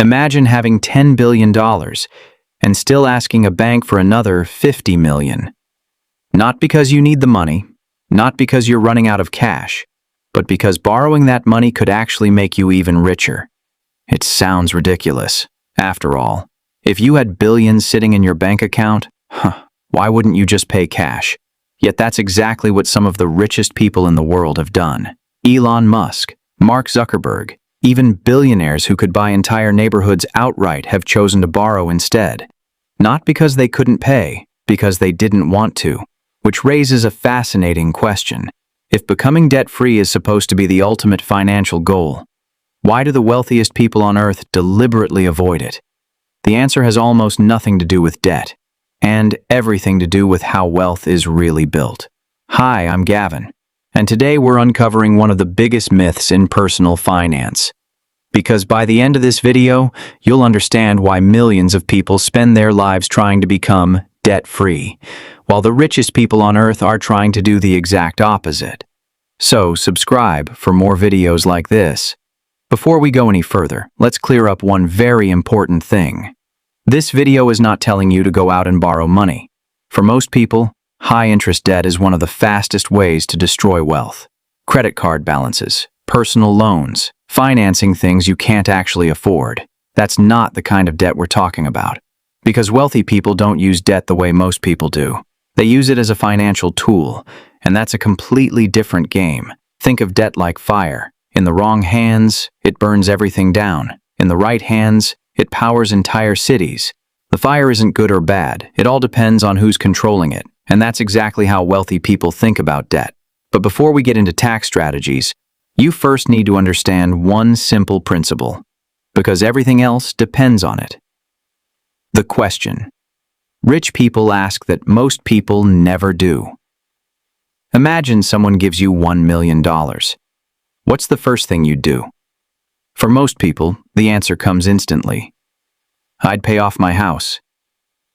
Imagine having $10 billion and still asking a bank for another $50 million. Not because you need the money, not because you're running out of cash, but because borrowing that money could actually make you even richer. It sounds ridiculous. After all, if you had billions sitting in your bank account, why wouldn't you just pay cash? Yet that's exactly what some of the richest people in the world have done. Elon Musk, Mark Zuckerberg, even billionaires who could buy entire neighborhoods outright have chosen to borrow instead. Not because they couldn't pay, because they didn't want to. Which raises a fascinating question. If becoming debt-free is supposed to be the ultimate financial goal, why do the wealthiest people on Earth deliberately avoid it? The answer has almost nothing to do with debt, and everything to do with how wealth is really built. Hi, I'm Gavin, and today we're uncovering one of the biggest myths in personal finance. Because by the end of this video, you'll understand why millions of people spend their lives trying to become debt-free, while the richest people on Earth are trying to do the exact opposite. So, subscribe for more videos like this. Before we go any further, let's clear up one very important thing. This video is not telling you to go out and borrow money. For most people, high-interest debt is one of the fastest ways to destroy wealth. Credit card balances, personal loans, financing things you can't actually afford. That's not the kind of debt we're talking about. Because wealthy people don't use debt the way most people do. They use it as a financial tool, and that's a completely different game. Think of debt like fire. In the wrong hands, it burns everything down. In the right hands, it powers entire cities. The fire isn't good or bad. It all depends on who's controlling it, and that's exactly how wealthy people think about debt. But before we get into tax strategies, you first need to understand one simple principle, because everything else depends on it. The question. Rich people ask that most people never do. Imagine someone gives you $1 million. What's the first thing you'd do? For most people, the answer comes instantly. I'd pay off my house.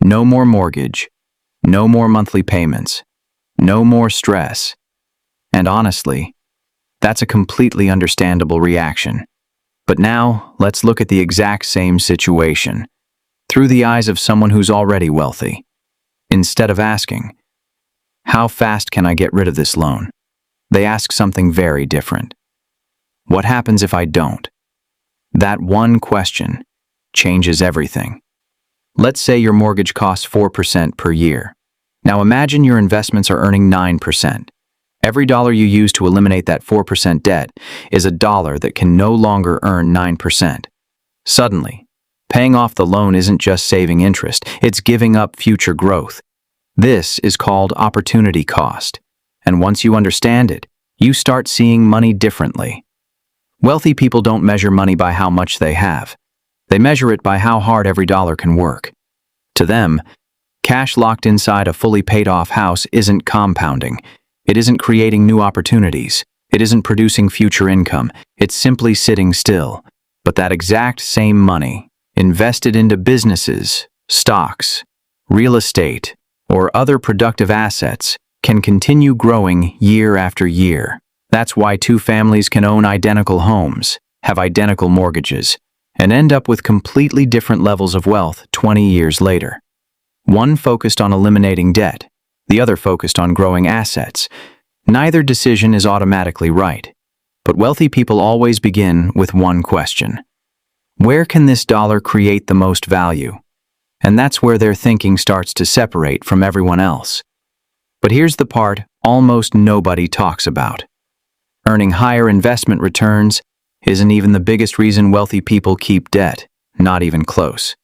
No more mortgage. No more monthly payments. No more stress. And honestly, that's a completely understandable reaction. But now, let's look at the exact same situation through the eyes of someone who's already wealthy. Instead of asking, how fast can I get rid of this loan? They ask something very different. What happens if I don't? That one question changes everything. Let's say your mortgage costs 4% per year. Now imagine your investments are earning 9%. Every dollar you use to eliminate that 4% debt is a dollar that can no longer earn 9%. Suddenly, paying off the loan isn't just saving interest, it's giving up future growth. This is called opportunity cost. And once you understand it, you start seeing money differently. Wealthy people don't measure money by how much they have. They measure it by how hard every dollar can work. To them, cash locked inside a fully paid-off house isn't compounding. It isn't creating new opportunities. It isn't producing future income. It's simply sitting still. But that exact same money, invested into businesses, stocks, real estate, or other productive assets, can continue growing year after year. That's why two families can own identical homes, have identical mortgages, and end up with completely different levels of wealth 20 years later. One focused on eliminating debt, the other focused on growing assets. Neither decision is automatically right, but wealthy people always begin with one question. Where can this dollar create the most value? And that's where their thinking starts to separate from everyone else. But here's the part almost nobody talks about. Earning higher investment returns isn't even the biggest reason wealthy people keep debt, not even close.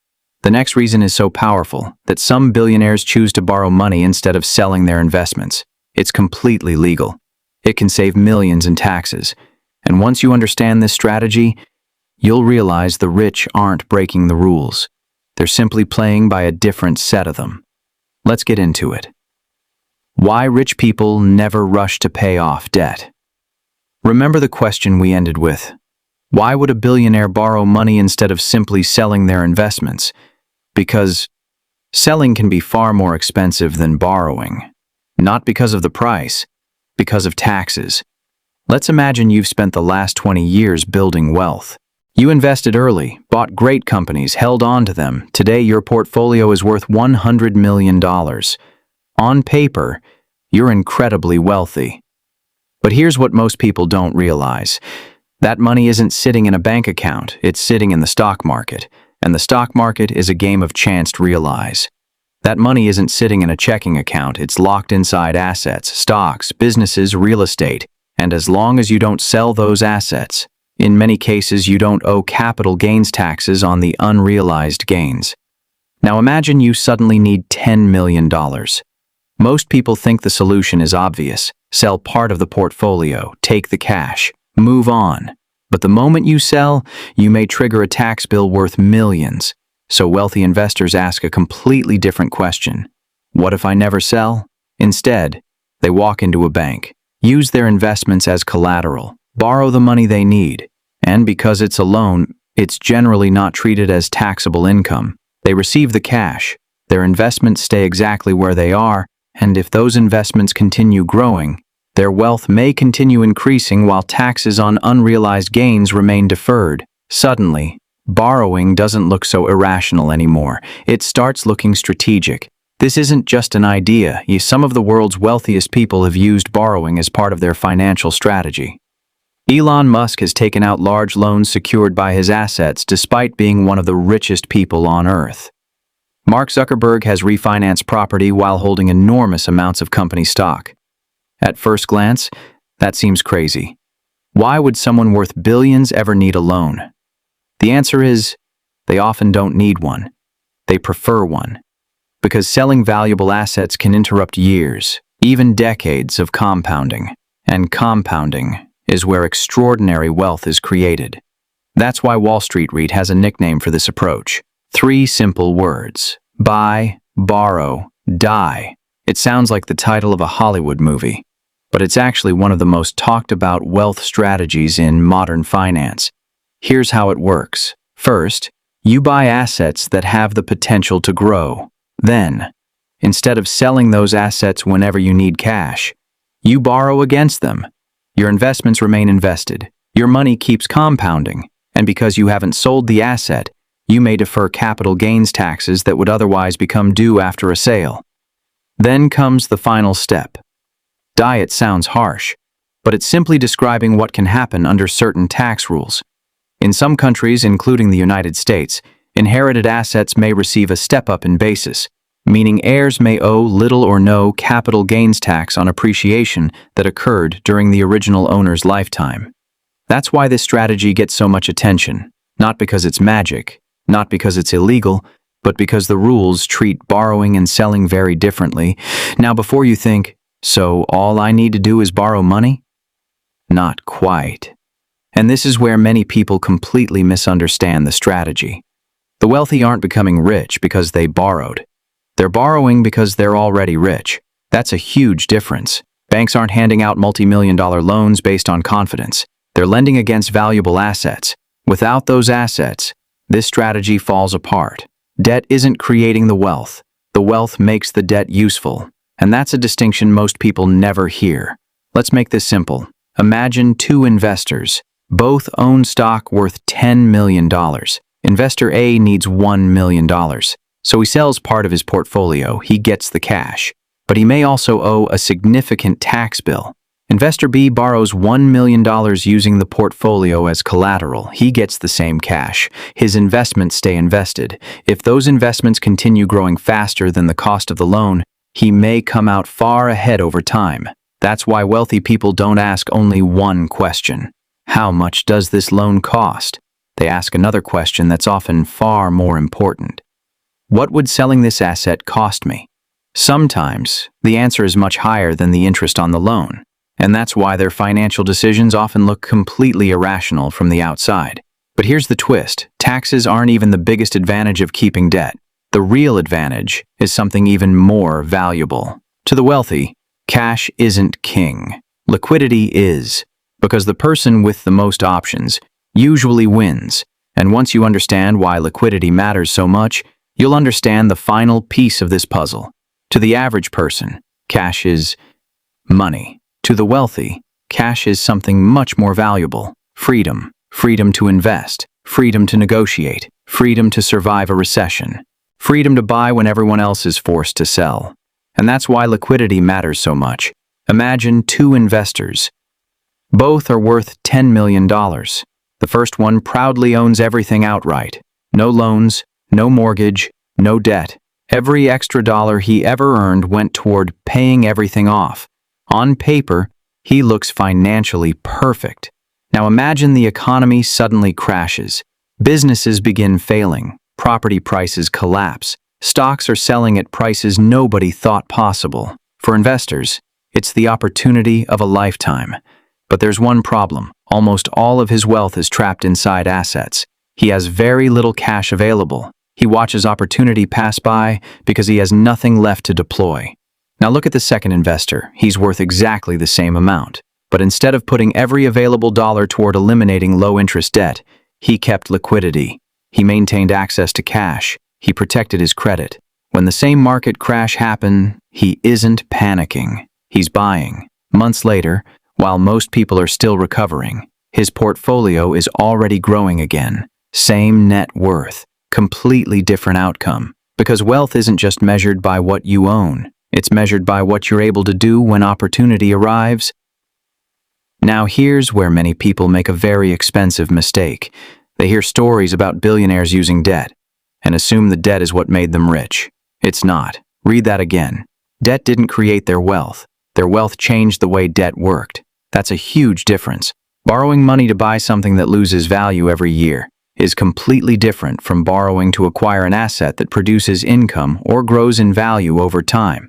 The next reason is so powerful that some billionaires choose to borrow money instead of selling their investments. It's completely legal. It can save millions in taxes. And once you understand this strategy, you'll realize the rich aren't breaking the rules. They're simply playing by a different set of them. Let's get into it. Why rich people never rush to pay off debt. Remember the question we ended with. Why would a billionaire borrow money instead of simply selling their investments? Because selling can be far more expensive than borrowing. Not because of the price, because of taxes. Let's imagine you've spent the last 20 years building wealth. You invested early, bought great companies, held on to them. Today, your portfolio is worth $100 million. On paper, you're incredibly wealthy. But here's what most people don't realize. That money isn't sitting in a bank account, it's sitting in the stock market. And the stock market is a game of chance to realize. That money isn't sitting in a checking account, it's locked inside assets, stocks, businesses, real estate. And as long as you don't sell those assets, in many cases you don't owe capital gains taxes on the unrealized gains. Now imagine you suddenly need $10 million. Most people think the solution is obvious. Sell part of the portfolio, take the cash, move on. But the moment you sell, you may trigger a tax bill worth millions. So wealthy investors ask a completely different question. What if I never sell? Instead, they walk into a bank, use their investments as collateral, borrow the money they need, and because it's a loan, it's generally not treated as taxable income. They receive the cash, their investments stay exactly where they are, and if those investments continue growing, their wealth may continue increasing while taxes on unrealized gains remain deferred. Suddenly, borrowing doesn't look so irrational anymore. It starts looking strategic. This isn't just an idea. Some of the world's wealthiest people have used borrowing as part of their financial strategy. Elon Musk has taken out large loans secured by his assets despite being one of the richest people on Earth. Mark Zuckerberg has refinanced property while holding enormous amounts of company stock. At first glance, that seems crazy. Why would someone worth billions ever need a loan? The answer is, they often don't need one. They prefer one. Because selling valuable assets can interrupt years, even decades of compounding. And compounding is where extraordinary wealth is created. That's why Wall Street REIT has a nickname for this approach. 3 simple words. Buy, borrow, die. It sounds like the title of a Hollywood movie, but it's actually one of the most talked about wealth strategies in modern finance. Here's how it works. First, you buy assets that have the potential to grow. Then, instead of selling those assets whenever you need cash, you borrow against them. Your investments remain invested. Your money keeps compounding, and because you haven't sold the asset, you may defer capital gains taxes that would otherwise become due after a sale. Then comes the final step. Diet sounds harsh, but it's simply describing what can happen under certain tax rules. In some countries, including the United States, inherited assets may receive a step-up in basis, meaning heirs may owe little or no capital gains tax on appreciation that occurred during the original owner's lifetime. That's why this strategy gets so much attention, not because it's magic, not because it's illegal, but because the rules treat borrowing and selling very differently. Now, before you think, so all I need to do is borrow money? Not quite. And this is where many people completely misunderstand the strategy. The wealthy aren't becoming rich because they borrowed. They're borrowing because they're already rich. That's a huge difference. Banks aren't handing out multi-million-dollar loans based on confidence. They're lending against valuable assets. Without those assets, this strategy falls apart. Debt isn't creating the wealth. The wealth makes the debt useful. And that's a distinction most people never hear. Let's make this simple. Imagine 2 investors. Both own stock worth $10 million. Investor A needs $1 million. So he sells part of his portfolio. He gets the cash. But he may also owe a significant tax bill. Investor B borrows $1 million using the portfolio as collateral. He gets the same cash. His investments stay invested. If those investments continue growing faster than the cost of the loan, he may come out far ahead over time. That's why wealthy people don't ask only one question. How much does this loan cost? They ask another question that's often far more important. What would selling this asset cost me? Sometimes, the answer is much higher than the interest on the loan. And that's why their financial decisions often look completely irrational from the outside. But here's the twist. Taxes aren't even the biggest advantage of keeping debt. The real advantage is something even more valuable. To the wealthy, cash isn't king. Liquidity is. Because the person with the most options usually wins. And once you understand why liquidity matters so much, you'll understand the final piece of this puzzle. To the average person, cash is money. To the wealthy, cash is something much more valuable. Freedom. Freedom to invest. freedom to negotiate, freedom to survive a recession, freedom to buy when everyone else is forced to sell. And that's why liquidity matters so much. Imagine two investors. Both are worth $10 million. The first one proudly owns everything outright. No loans, no mortgage, no debt. Every extra dollar he ever earned went toward paying everything off. On paper, he looks financially perfect. Now imagine the economy suddenly crashes. Businesses begin failing. Property prices collapse. Stocks are selling at prices nobody thought possible. For investors, it's the opportunity of a lifetime. But there's one problem. Almost all of his wealth is trapped inside assets. He has very little cash available. He watches opportunity pass by because he has nothing left to deploy. Now look at the second investor. He's worth exactly the same amount. But instead of putting every available dollar toward eliminating low-interest debt, he kept liquidity. He maintained access to cash. He protected his credit. When the same market crash happened, he isn't panicking. He's buying. Months later, while most people are still recovering, his portfolio is already growing again. Same net worth, completely different outcome. Because wealth isn't just measured by what you own. It's measured by what you're able to do when opportunity arrives. Now here's where many people make a very expensive mistake. They hear stories about billionaires using debt and assume the debt is what made them rich. It's not. Read that again. Debt didn't create their wealth. Their wealth changed the way debt worked. That's a huge difference. Borrowing money to buy something that loses value every year is completely different from borrowing to acquire an asset that produces income or grows in value over time.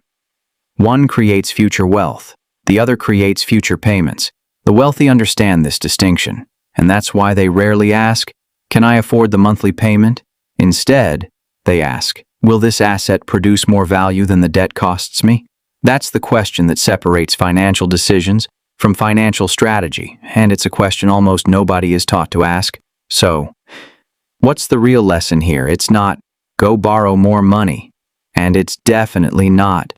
One creates future wealth. The other creates future payments. The wealthy understand this distinction, and that's why they rarely ask, "Can I afford the monthly payment?" Instead, they ask, "Will this asset produce more value than the debt costs me?" That's the question that separates financial decisions from financial strategy, and it's a question almost nobody is taught to ask. So, what's the real lesson here? It's not, go borrow more money. And it's definitely not,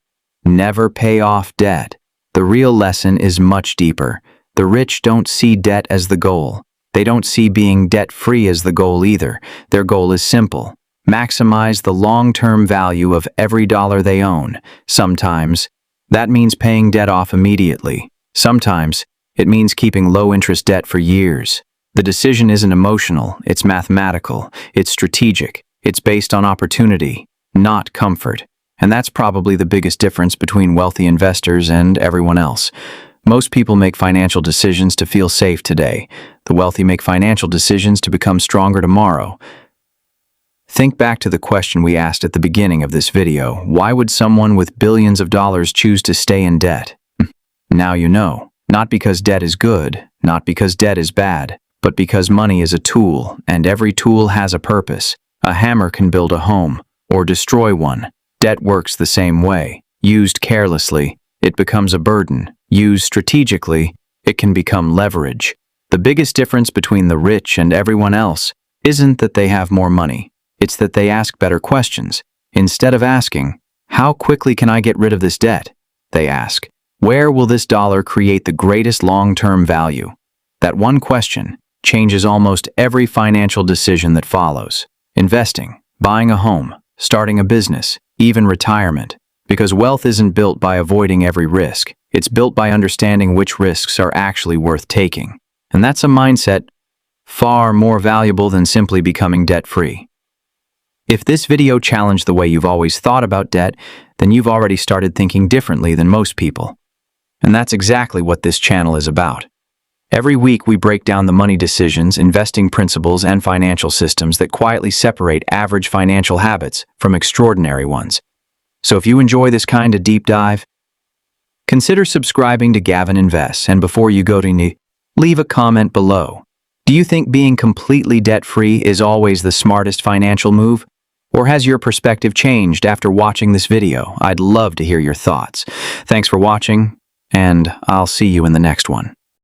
never pay off debt. The real lesson is much deeper. The rich don't see debt as the goal. They don't see being debt-free as the goal either. Their goal is simple. Maximize the long-term value of every dollar they own. Sometimes, that means paying debt off immediately. Sometimes, it means keeping low-interest debt for years. The decision isn't emotional, it's mathematical, it's strategic, it's based on opportunity, not comfort. And that's probably the biggest difference between wealthy investors and everyone else. Most people make financial decisions to feel safe today. The wealthy make financial decisions to become stronger tomorrow. Think back to the question we asked at the beginning of this video. Why would someone with billions of dollars choose to stay in debt? Now you know. Not because debt is good, not because debt is bad, but because money is a tool, and every tool has a purpose. A hammer can build a home, or destroy one. Debt works the same way. Used carelessly, it becomes a burden. Used strategically, it can become leverage. The biggest difference between the rich and everyone else isn't that they have more money. It's that they ask better questions. Instead of asking, "How quickly can I get rid of this debt?" they ask, "Where will this dollar create the greatest long-term value?" That one question changes almost every financial decision that follows. Investing, buying a home, starting a business, even retirement. Because wealth isn't built by avoiding every risk. It's built by understanding which risks are actually worth taking. And that's a mindset far more valuable than simply becoming debt-free. If this video challenged the way you've always thought about debt, then you've already started thinking differently than most people. And that's exactly what this channel is about. Every week we break down the money decisions, investing principles, and financial systems that quietly separate average financial habits from extraordinary ones. So if you enjoy this kind of deep dive, consider subscribing to Gavin Invests, and before you go to leave a comment below. Do you think being completely debt-free is always the smartest financial move? Or has your perspective changed after watching this video? I'd love to hear your thoughts. Thanks for watching, and I'll see you in the next one.